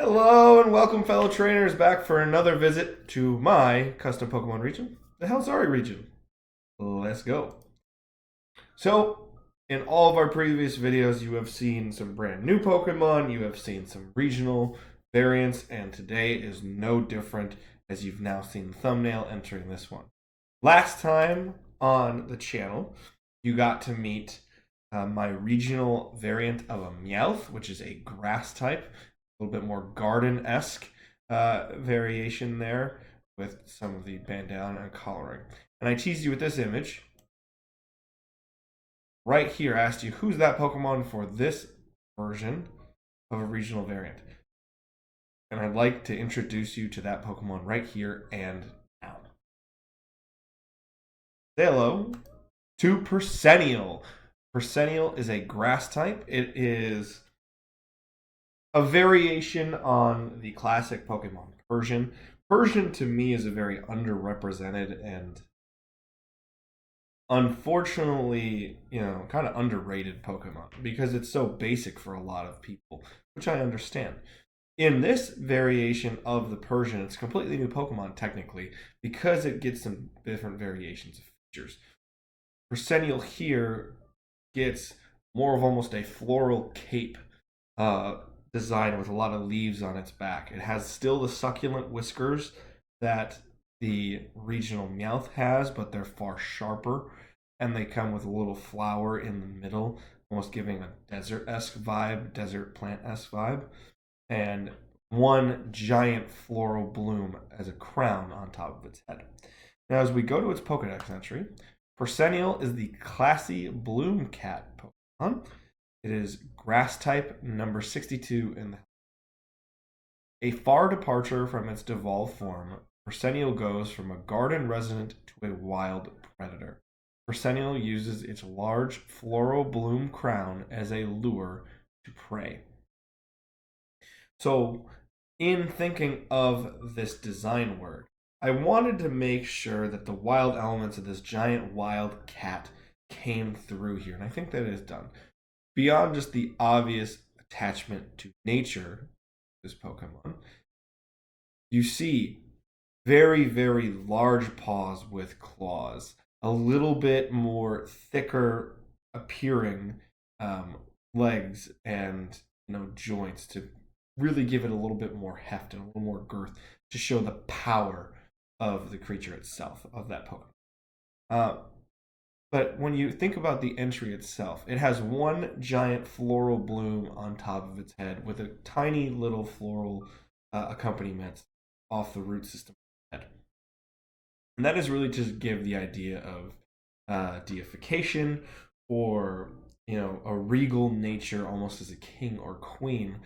Hello and welcome, fellow trainers, back for another visit to my custom Pokemon region, the Halzari region. Let's go. So, in all of our previous videos, you have seen some brand new Pokemon, you have seen some regional variants, and today is no different as you've now seen the thumbnail entering this one. Last time on the channel, you got to meet my regional variant of a Meowth, which is a grass type, a little bit more garden-esque variation there with some of the bandana and collaring. And I teased you with this image right here. I asked you, who's that Pokemon for this version of a regional variant? And I'd like to introduce you to that Pokemon right here and now. Say hello to Persennial. Persennial is a grass type. It is a variation on the classic Pokemon Persian. Persian to me is a very underrepresented and unfortunately, kind of underrated Pokemon because it's so basic for a lot of people, which I understand. In this variation of the Persian, it's a completely new Pokemon technically because it gets some different variations of features. Persennial here gets more of almost a floral cape design with a lot of leaves on its back. It has still the succulent whiskers that the regional Meowth has, but they're far sharper, and they come with a little flower in the middle, almost giving a desert-esque vibe, desert plant-esque vibe, and one giant floral bloom as a crown on top of its head. Now, as we go to its Pokedex entry, Persennial is the classy Bloom Cat Pokemon. It is grass type, number 62 in the. A far departure from its devolved form, Persennial goes from a garden resident to a wild predator. Persennial uses its large floral bloom crown as a lure to prey. So, in thinking of this design work, I wanted to make sure that the wild elements of this giant wild cat came through here, and I think that is done. Beyond just the obvious attachment to nature, this Pokemon, you see very, very large paws with claws, a little bit more thicker appearing legs and joints to really give it a little bit more heft and a little more girth to show the power of the creature itself, of that Pokemon. But when you think about the entry itself, it has one giant floral bloom on top of its head with a tiny little floral accompaniment off the root system of the head. And that is really to give the idea of deification or, a regal nature almost as a king or queen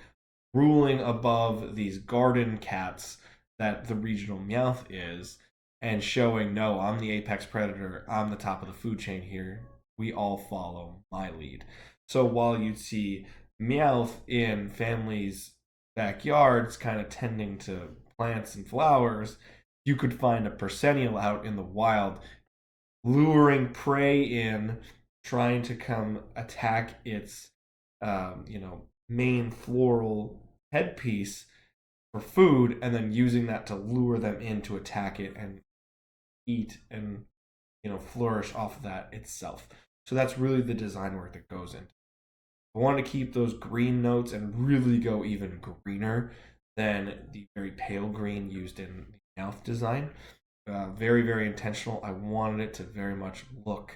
ruling above these garden cats that the regional Meowth is, and showing, no, I'm the apex predator, I'm the top of the food chain here, we all follow my lead. So while you'd see Meowth in families' backyards kind of tending to plants and flowers, you could find a Persennial out in the wild luring prey in, trying to come attack its main floral headpiece for food, and then using that to lure them in to attack it and eat and flourish off of that itself. So that's really the design work that goes into. I want to keep those green notes and really go even greener than the very pale green used in the mouth design. Very, very intentional. I wanted it to very much look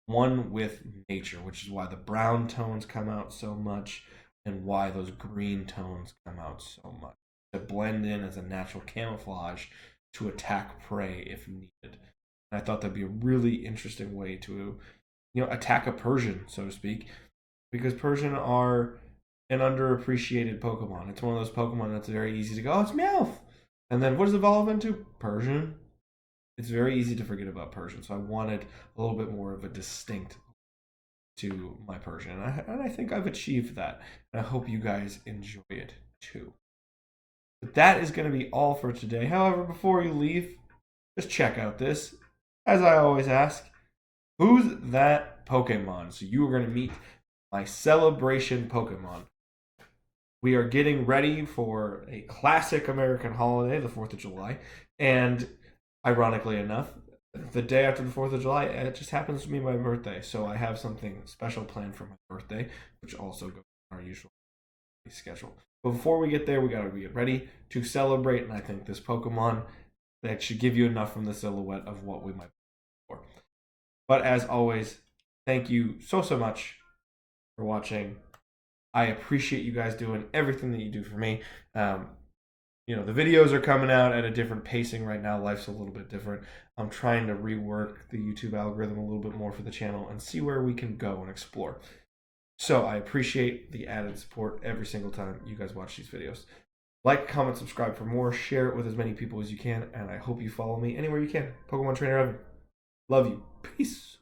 one with nature, which is why the brown tones come out so much and why those green tones come out so much. To blend in as a natural camouflage to attack prey if needed. And I thought that'd be a really interesting way to, attack a Persian, so to speak, because Persian are an underappreciated Pokemon. It's one of those Pokemon that's very easy to go, oh, it's Meowth. And then what does it evolve into? Persian. It's very easy to forget about Persian, so I wanted a little bit more of a distinct to my Persian, and I think I've achieved that. And I hope you guys enjoy it too. But that is going to be all for today. However, before you leave, just check out this. As I always ask, who's that Pokemon? So you are going to meet my celebration Pokemon. we are getting ready for a classic American holiday, the 4th of July. And ironically enough, the day after the 4th of July, it just happens to be my birthday. So I have something special planned for my birthday, which also goes on our usual schedule. But before we get there, we got to get ready to celebrate. And I think this Pokemon that should give you enough from the silhouette of what we might be for. But as always, thank you so much for watching. I appreciate you guys doing everything that you do for me. The videos are coming out at a different pacing right now. Life's a little bit different. I'm trying to rework the YouTube algorithm a little bit more for the channel and see where we can go and explore. So I appreciate the added support every single time you guys watch these videos. Like, comment, subscribe for more. Share it with as many people as you can. And I hope you follow me anywhere you can. Pokemon Trainer Evan. Love you. Peace.